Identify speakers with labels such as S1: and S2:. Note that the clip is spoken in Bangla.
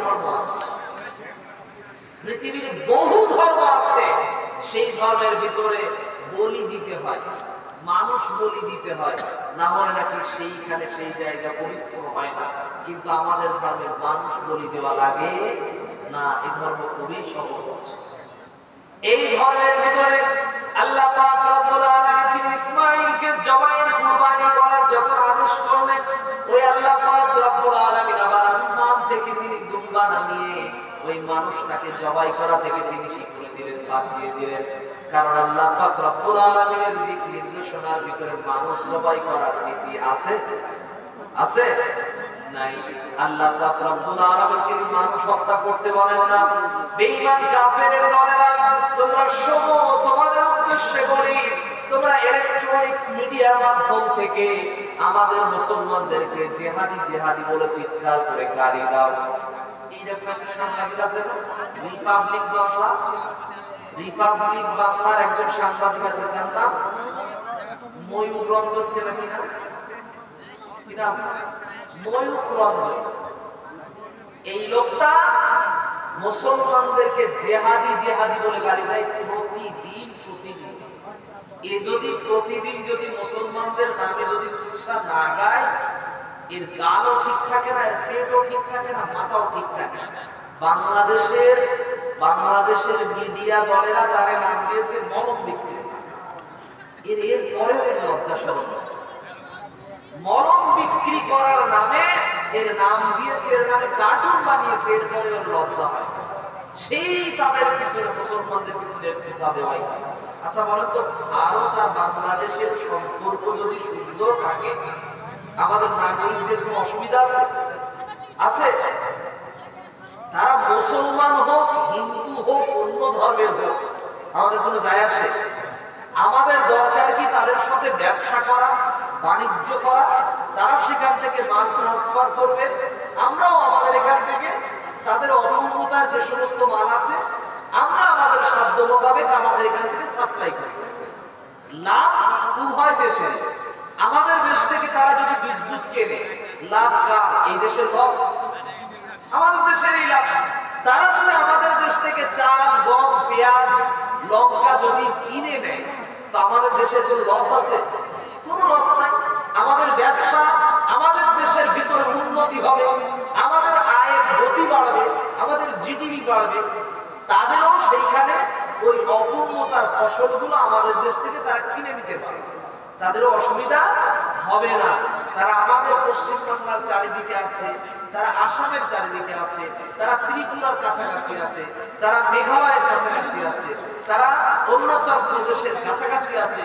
S1: ধর্ম আছে, পৃথিবীর বহু ধর্ম আছে, সেই ধর্মের ভিতরে বলি দিতে হয়, মানুষ বলি দিতে হয়, না হলে নাকি সেইখানে সেই জায়গা পবিত্র হয় না। কিন্তু আমাদের ধর্মে মানুষ বলি দেওয়া লাগে না, এই ধর্ম খুবই সহজ। এই ধর্মের ভিতরে আল্লাহ পাক রব্বুল আলামিন তিনি ইসমাঈলকে জবাইয়ের কুরবানি করার যখন আদেশ করলেন, ওই আল্লাহ পাক রব্বুল আলামিন আবার আসমান থেকে তিনি দুম্বা নামিয়ে ওই মানুষটাকে জবাই করা থেকে তিনি কি করে দিলেন, বাঁচিয়ে দিলেন। কারণ আল্লাহ পাক রব্বুল আলামিনের দিক নির্দেশনার ভিতরে মানুষ জবাই করার নীতি আছে, আছে নাই? আল্লাহ পাক রব্বুল আলামিন তিনি মানুষ হত্যা করতে বলেন না। বেঈমান কাফেরের দলেরা, তোমরা শোনো, তোমাদের উদ্দেশ্যে বলি, তোমরা ইলেকট্রনিক্স মিডিয়ার মাধ্যম থেকে আমাদের মুসলমানদেরকে জিহাদি জিহাদি বলে চিৎকার করে গালি দাও। এইরকম একটা সাংবাদিক আছে না, রিপাবলিক বাংলা, রিপাবলিক বাংলার একজন সাংবাদিক আছে, তার নাম ময়ূর রঞ্জন, কেনা কিনা কিনা ময়ূর রঞ্জন। এই লোকটা মুসলমানদেরকে জেহাদি জেহাদি বলে গালি দেয় প্রতিদিন প্রতিদিন। এ যদি প্রতিদিন যদি মুসলমানদের নামে যদি তুচ্ছা না গায়, এর গালও ঠিক থাকে না, এর পেটও ঠিক থাকে না, মাথাও ঠিক থাকে না। বাংলাদেশের মিডিয়া দলেরা তারে নাম দিয়েছে মলম বিক্রি। এর পরেও এর লজ্জা শরম, মলম বিক্রি করার নামে এর নাম দিয়েছে, এর নামে কার্টুন বানিয়েছে, এরপরে ওর লজ্জা হয়। সেই তাদের পিছনে, মুসলমানদের পিছনে পূজা দেওয়াই। আচ্ছা বলেন তো, ভারত আর বাংলাদেশের সম্পর্ক যদি সুন্দর থাকে, আমাদের নাগরিকদের কোনো অসুবিধা আছে? আছে? তারা মুসলমান হোক, হিন্দু হোক, অন্য ধর্মের হোক, আমাদের কোনো যায় আসে? আমাদের দরকার কি তাদের সাথে ব্যবসা করা, বাণিজ্য করা? তারা সেখান থেকে মাল ট্রান্সফার করবে, আমরাও আমাদের এখান থেকে তাদের অপূর্ণতার যে সমস্ত মাল আছে আমরা আমাদের সাধ্য মোতাবেক আমাদের এখান থেকে সাপ্লাই করি। লাভ উভয় দেশের। আমাদের দেশ থেকে তারা যদি বিদ্যুৎ কেনে, লাভ কার? এই দেশের লস, আমাদের দেশেরই লাভ। তারা যদি আমাদের দেশ থেকে চাল, গম, পেঁয়াজ, লঙ্কা যদি কিনে নেয়, তো আমাদের দেশের কোনো লস আছে? কোনো লস নাই। আমাদের ব্যবসা, আমাদের দেশের ভিতরে উন্নতি হবে, আমাদের আয়ের গতি বাড়বে, আমাদের জিডিপি বাড়বে। তাদেরও সেইখানে ওই অপূর্ণতার ফসলগুলো আমাদের দেশ থেকে তারা কিনে নিতে পারে, তাদেরও অসুবিধা হবে না। তারা আমাদের পশ্চিম বাংলার চারিদিকে আছে, তারা আসামের চারিদিকে আছে, তারা ত্রিপুরার কাছাকাছি আছে, তারা মেঘালয়ের কাছাকাছি আছে, তারা অরুণাচল প্রদেশের কাছাকাছি আছে।